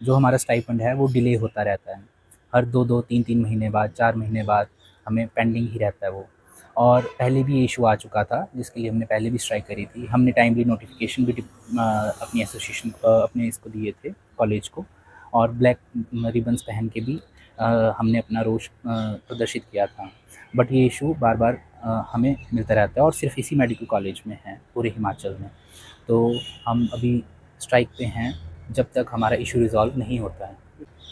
जो हमारा स्टाइपेंड है वो डिले होता रहता है। हर 2-2, 3-3 महीने बाद, 4 महीने बाद हमें पेंडिंग ही रहता है वो। और पहले भी ये इशू आ चुका था जिसके लिए हमने पहले भी स्ट्राइक करी थी। हमने टाइमली नोटिफिकेशन भी अपनी एसोसिएशन अपने इसको दिए थे कॉलेज को, और ब्लैक रिबन्स पहन के भी हमने अपना रोष प्रदर्शित किया था। बट ये इशू बार बार हमें मिलता रहता है, और सिर्फ इसी मेडिकल कॉलेज में है पूरे हिमाचल में। तो हम अभी स्ट्राइक पे हैं जब तक हमारा इशू रिज़ॉल्व नहीं होता है।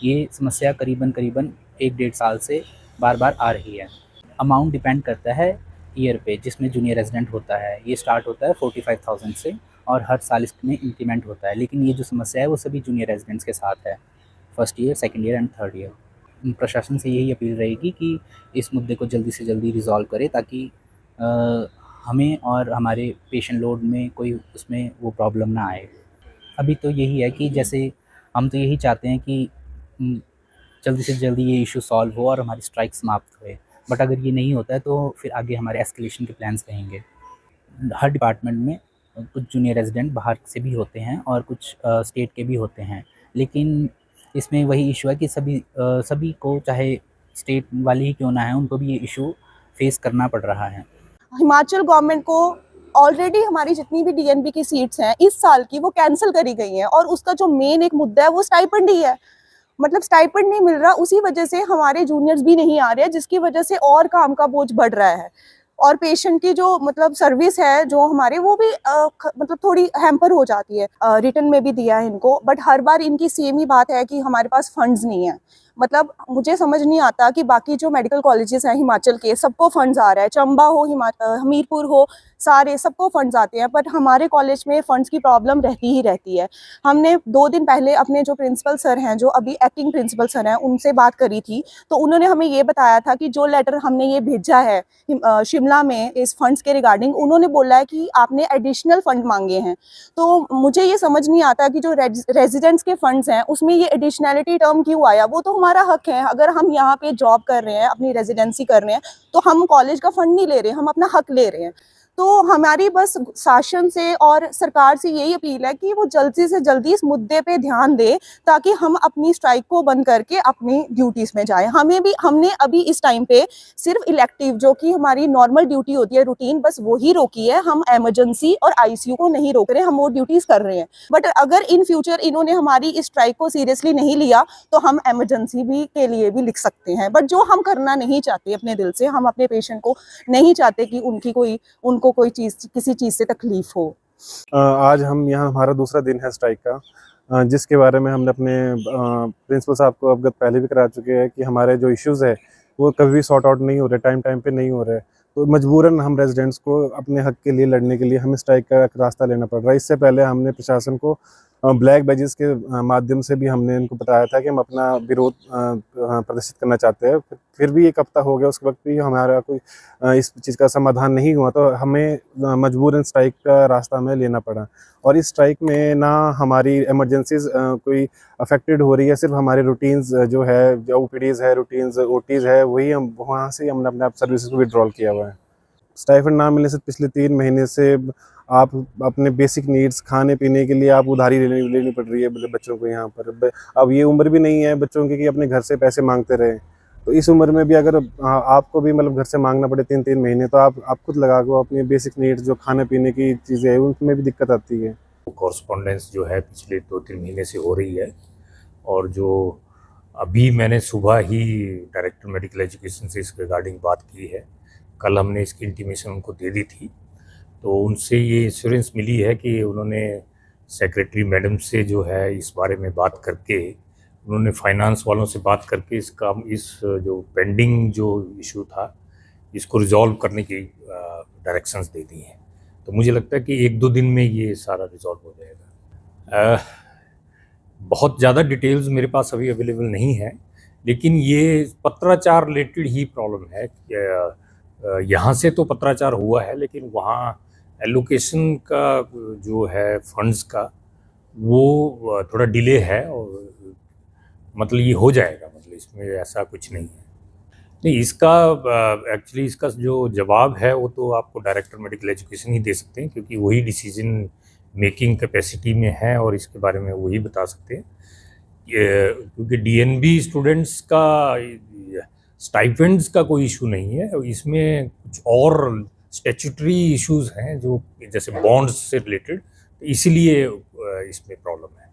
ये समस्या करीबन करीबन 1 डेढ़ साल से बार बार आ रही है। अमाउंट डिपेंड करता है ईयर पे जिसमें जूनियर रेजिडेंट होता है। ये स्टार्ट होता है 45,000 से, और हर साल इसमें इंक्रीमेंट होता है। लेकिन ये जो समस्या है वो सभी जूनियर रेजिडेंट्स के साथ है, first year, second year and third year. प्रशासन से यही अपील रहेगी कि इस मुद्दे को जल्दी से जल्दी रिज़ॉल्व करे, ताकि हमें और हमारे पेशेंट लोड में कोई उसमें वो प्रॉब्लम ना आए। अभी तो यही है कि जैसे हम तो यही चाहते हैं कि जल्दी से जल्दी ये इशू सॉल्व हो और हमारी स्ट्राइक समाप्त होए। बट अगर ये नहीं होता है तो फिर आगे हमारे एस्केलेशन के प्लान्स रहेंगे। हर डिपार्टमेंट में कुछ जूनियर रेजिडेंट बाहर से भी होते हैं और कुछ स्टेट के भी होते हैं। लेकिन इसमें वही इशू है कि सभी को, चाहे स्टेट वाले ही क्यों ना है, उनको भी ये इशू फेस करना पड़ रहा है। हिमाचल गवर्नमेंट को ऑलरेडी हमारी जितनी भी डीएनबी की सीट्स हैं इस साल की वो कैंसिल करी गई हैं, और उसका जो मेन एक मुद्दा है वो स्टाइपेंड ही है। मतलब स्टाइपेंड नहीं मिल रहा, उसी वजह से हमारे जूनियर्स भी नहीं आ रहे हैं, जिसकी वजह से और काम का बोझ बढ़ रहा है। और पेशेंट की जो मतलब सर्विस है जो हमारे, वो भी मतलब थोड़ी हैम्पर हो जाती है। रिटर्न में भी दिया है इनको, बट हर बार इनकी सेम ही बात है कि हमारे पास फंड्स नहीं है। मतलब मुझे समझ नहीं आता कि बाकी जो मेडिकल कॉलेजेस हैं हिमाचल के, सबको फंड्स आ रहा है, चंबा हो, हमीरपुर हो, सारे सबको फंड्स आते हैं, बट हमारे कॉलेज में फंड्स की प्रॉब्लम रहती ही रहती है। हमने 2 दिन पहले अपने जो प्रिंसिपल सर हैं, जो अभी एक्टिंग प्रिंसिपल सर हैं, उनसे बात करी थी, तो उन्होंने हमें ये बताया था कि जो लेटर हमने ये भेजा है शिमला में इस फंड्स के रिगार्डिंग, उन्होंने बोला है कि आपने एडिशनल फंड मांगे हैं। तो मुझे ये समझ नहीं आता कि जो रेजिडेंट्स के फंड्स हैं उसमें ये एडिशनैलिटी टर्म क्यों आया। वो तो हमारा हक है, अगर हम यहाँ पे जॉब कर रहे हैं, अपनी रेजिडेंसी कर रहे हैं, तो हम कॉलेज का फंड नहीं ले रहे, हम अपना हक ले रहे हैं। तो हमारी बस शासन से और सरकार से यही अपील है कि वो जल्दी से जल्दी इस मुद्दे पे ध्यान दे, ताकि हम अपनी स्ट्राइक को बंद करके अपनी ड्यूटीज में जाएं। हमने अभी इस टाइम पे सिर्फ इलेक्टिव, जो कि हमारी नॉर्मल ड्यूटी होती है, रूटीन, बस वही रोकी है। हम इमरजेंसी और आईसीयू को नहीं रोक रहे, हम वो ड्यूटीज कर रहे हैं। बट अगर इन फ्यूचर इन्होंने हमारी इस स्ट्राइक को सीरियसली नहीं लिया तो हम इमरजेंसी भी के लिए भी लिख सकते हैं। बट जो हम करना नहीं चाहते अपने दिल से, हम अपने पेशेंट को नहीं चाहते कि उनको कोई चीज, किसी चीज से तकलीफ हो। आज हम यहाँ, हमारा दूसरा दिन है स्ट्राइक का, जिसके बारे में हमने अपने प्रिंसिपल साहब को अवगत पहले भी करा चुके हैं कि हमारे जो इश्यूज़ है वो कभी भी सॉर्ट आउट नहीं हो रहे, टाइम पे नहीं हो रहे। तो मजबूरन हम रेजिडेंट्स को अपने हक के लिए लड़ने के लिए हमें स्ट्राइक का रास्ता लेना पड़ रहा है। इससे पहले हमने प्रशासन को ब्लैक बैजेस के माध्यम से भी हमने इनको बताया था कि हम अपना विरोध प्रदर्शित करना चाहते हैं। फिर भी 1 हफ्ता हो गया, उसके वक्त भी हमारा कोई इस चीज़ का समाधान नहीं हुआ, तो हमें मजबूरन स्ट्राइक का रास्ता हमें लेना पड़ा। और इस स्ट्राइक में ना हमारी इमरजेंसीज कोई अफेक्टेड हो रही है, सिर्फ हमारे रूटीन्स जो है, जो ओपीडीज़ है, रूटीन्स ओटीज़ है, वही हम वहाँ से हमने अपने आप सर्विसेज को विड्रॉल किया हुआ है। स्टाइपेंड ना मिलने से पिछले 3 महीने से आप अपने बेसिक नीड्स, खाने पीने के लिए आप उधारी लेनी पड़ रही है बच्चों को यहाँ पर। अब ये उम्र भी नहीं है बच्चों की कि अपने घर से पैसे मांगते रहें। तो इस उम्र में भी अगर आपको भी मतलब घर से मांगना पड़े 3-3 महीने, तो आप खुद लगा को अपनी बेसिक नीड्स, जो खाने पीने की चीज़ें हैं, उनमें भी दिक्कत आती है। कॉरस्पॉन्डेंस जो है पिछले 2-3 महीने से हो रही है, और जो अभी मैंने सुबह ही डायरेक्टर मेडिकल एजुकेशन से इस रिगार्डिंग बात की है। कल हमने इसकी इंटीमेशन उनको दे दी थी, तो उनसे ये एश्योरेंस मिली है कि उन्होंने सेक्रेटरी मैडम से जो है इस बारे में बात करके, उन्होंने फाइनेंस वालों से बात करके इस जो पेंडिंग जो इशू था इसको रिजॉल्व करने की डायरेक्शंस दे दी हैं। तो मुझे लगता है कि 1-2 दिन में ये सारा रिजॉल्व हो जाएगा। बहुत ज़्यादा डिटेल्स मेरे पास अभी अवेलेबल नहीं है, लेकिन ये पत्राचार रिलेटेड ही प्रॉब्लम है। यहाँ से तो पत्राचार हुआ है, लेकिन वहाँ एलोकेशन का जो है फंड्स का, वो थोड़ा डिले है, और मतलब ये हो जाएगा, मतलब इसमें ऐसा कुछ नहीं है। नहीं, इसका एक्चुअली इसका जो जवाब है वो तो आपको डायरेक्टर मेडिकल एजुकेशन ही दे सकते हैं, क्योंकि वही डिसीजन मेकिंग कैपेसिटी में है और इसके बारे में वही बता सकते हैं। क्योंकि डीएनबी स्टूडेंट्स का स्टाइपेंड्स का कोई इशू नहीं है, इसमें कुछ और स्टैट्यूटरी इश्यूज हैं जो जैसे बॉन्ड्स से रिलेटेड, इसीलिए इसमें प्रॉब्लम है।